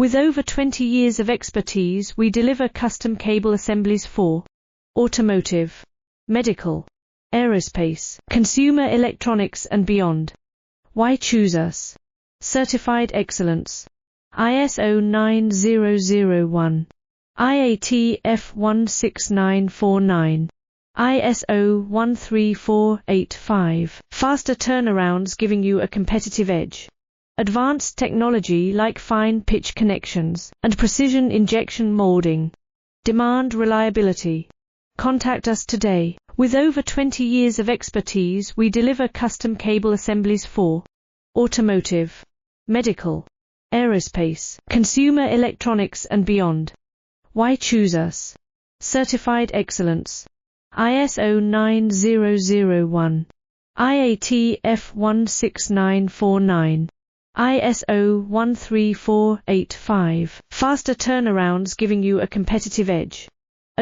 With over 20 years of expertise, we deliver custom cable assemblies for automotive, medical, aerospace, consumer electronics and beyond. Why choose us? Certified excellence. ISO 9001, IAT F16949, ISO 13485. Faster turnarounds giving you a competitive edge. Advanced technology like fine pitch connections and precision injection molding. Demand reliability. Contact us today. With over 20 years of expertise, we deliver custom cable assemblies for automotive, medical, aerospace, consumer electronics and beyond. Why choose us? Certified excellence. ISO 9001, IAT F16949, ISO 13485. Faster turnarounds giving you a competitive edge.